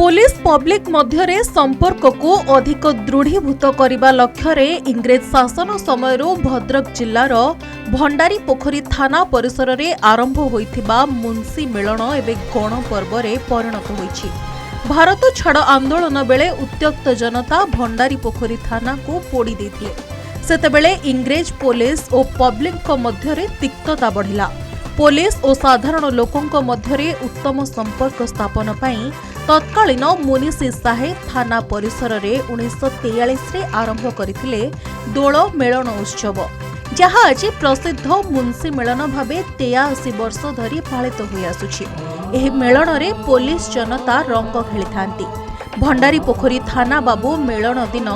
Police public मध्यरे संपर्क को अधिक दृढ़ीभूत करने लक्ष्य रे इंग्रेज शासन समय भद्रक जिल्लार भंडारी पोखरी थाना परिसर रे आरंभ होइथिबा मुंशी मिलन एवं गणपर्व रे परिणत होइछि। भारत छाड़ आंदोलन बेले उत्त्यक्त जनता भंडारी पोखरी थाना को पोड़ी देथिले। सेतेबेले इंग्रेज पुलिस और पब्लिक मध्यरे तिक्तता बढ़िला। पुलिस और साधारण लोकों मध्यरे उत्तम संपर्क स्थापन पाई तत्कालीन मुनिसी साहेब थाना परिसर रे 1943 रे आरंभ करथिले दोल मेलन उत्सव, जहाँ आज प्रसिद्ध मुंशी मेलन भावे 83 वर्ष धरी पालित होई आसुछि। एही मेलन रे पुलिस जनता रंग खेली थांती। भंडारी पोखरी थाना बाबू मेलन दिन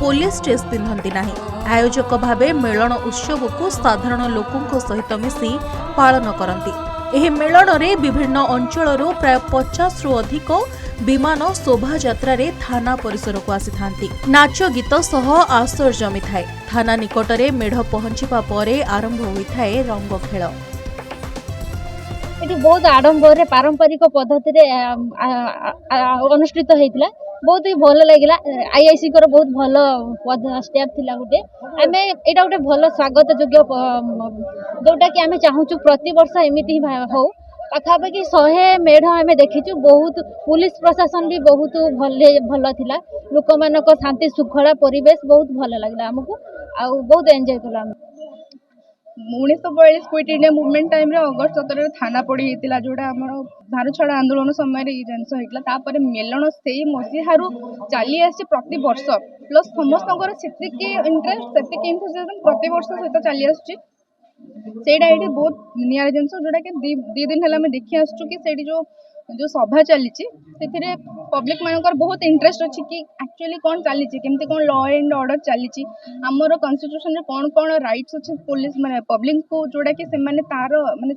पुलिस ड्रेस पिंधंती नाही। आयोजक भावे मेलन उत्सव को साधारण लोकों सहित मिसी पालन करती। एही मेलन रे विभिन्न अंचलरू प्राय 50 रु अधिक विमान शोभा यात्रा रे थाना परिसर को आसी थांती। नाच गीत सह आसर जमी थाए। थाना निकटरे मेढ पहुंचिबा परे आरंभ होइथाए रंग खेल। एटी बहुत आडंबर पारंपरिक पद्धति रे अनुष्ठित हेतिला। बहुत ही भल लगिला। आईआईसी कर बहुत भल स्टेप थिला गुटे। आमे एटा गुटे भल स्वागत योग्य जोटा कि आमे चाहूछु प्रति वर्ष एमिति हो। पाखापाखि 100 मेढ़ आमे देखिछु। बहुत पुलिस प्रशासन भी बहुत भल थिला। लोक मानक शांति सुखला परिवेश बहुत भल लगिला हमकु। आ बहुत एन्जॉय कला। 1942 क्विट इंडिया मूवमेंट टाइम रे अगस्त 17 थाना पड़ी हेतिला, जोड़ा हमर भारत छाड़ आंदोलन समय रे जिनस हेतला। तापर मेलन सेही मसीहारू चली आसी प्रति वर्ष प्लस समस्तकर सेतिके इंटरेस्ट सेतिके एंथुसियाज्म प्रति वर्ष सहित चली आसी। सेडा एठी बहुत नियार जिनस जोड़ा कि दी दिन हला में देखि आसछु कि सेठी जो सभा चली से पब्लिक मानकर बहुत इंटरेस्ट अच्छी कि एक्चुअली कौन चली केमती कौन लॉ एंड ऑर्डर चली आमर कॉन्स्टिट्यूशन रे कौन कौन राइट्स अच्छे पुलिस माने पब्लिक को जोड़ा कि से माने तार माने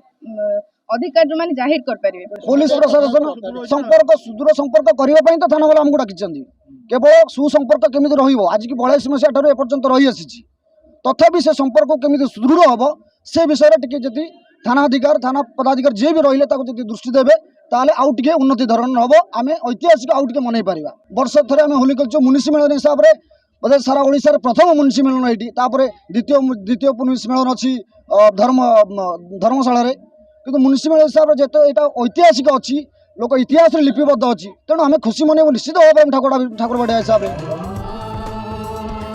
अधिकार जो माने जाहिर कर परिबे। पुलिस प्रशासन संपर्क सुदूर संपर्क करबा पई तो थाना वाला हमकु डाकिचंदी। केवल सुसंपर्क केमिति रहिबो आज की 42 मसिया ठारो ए पर्यंत रही आसीची। तथापि से संपर्क केमिति सुदृढ़ हबो से विषय रे टिके जति थाना अधिकार थाना पदाधिकारी जे भी रहिले ताको जति दृष्टि देबे ताले आउ टिके उन्नति धरण हबो। आमे ऐतिहासिक आउ टिके मनै पारिबा। वर्ष थरे आमे होली कल्चर मुनिसी मेलन हिसाब रे बोधे सारा ओडिसा रे प्रथम मुनिसी मेलन एटी। तापरे द्वितीय मुनिसी मेलन अछि धर्मशाला रे। किंतु मुनिसी मेलन हिसाब रे जेतो एटा ऐतिहासिक अछि लोक इतिहास रे लिपिबद्ध अछि। तेणु आमे खुशी मने निश्चित भाबे ठाकुर बड़े हिसाब रे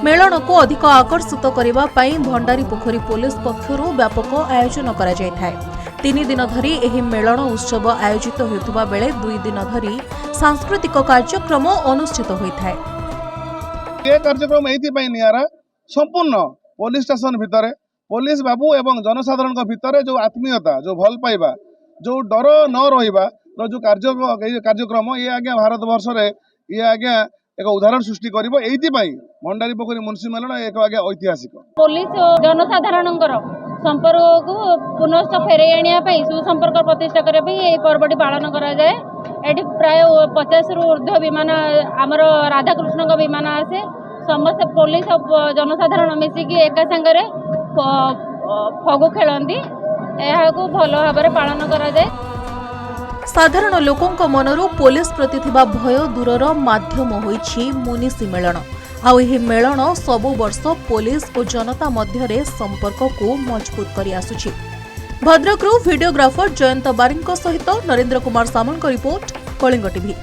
मेलन को अधिक आकर्षित करबा पई भंडारी पोखरी पुलिस पक्षरु व्यापक आयोजन करा जाय थाए। 3 दिन धरी एही मेलन उत्सव आयोजित होइतबा बेले 2 दिन धरी सांस्कृतिक कार्यक्रम अनुष्ठित होइथाए। ए कार्यक्रम एथि पई नियारा संपूर्ण पुलिस स्टेशन भितरे पुलिस बाबू एवं जनसाधारण भितरे जो आत्मीयता जो भल पाइबा जो डर न रहिबा जो कार्यक्रम ये आज्ञा भारत वर्ष रे ये आज्ञा एक उदाहरण सृष्टि करिवो। एथि पई भंडारी पोखरी मुंशी मेलन एक आज्ञा ऐतिहासिक पुलिस जनसाधारण संपर्क को पुनश्च फेरे आनिया सुसंपर्क प्रतिष्ठा करने ये पर्वटी पालन करा जाए। एटी प्राय 50 रु ऊर्ध्व विमान आमर राधाकृष्ण विमान आसे। समस्त पुलिस और जनसाधारण मिसिकी एका संगे फगु खेलती को भल भाव पालन करा जाए। साधारण लोकों मनरू पुलिस प्रति थिबा भय दूरर माध्यम होइछि मुनिसी मेलन। आउ एही मेलन सबु वर्ष पुलिस और जनता मध्यरे संपर्क को मजबूत करि आसुछि। भद्रकरू वीडियोग्राफर जयंत बारिंग सहित नरेंद्र कुमार सामल रिपोर्ट, कलिंग टीवी।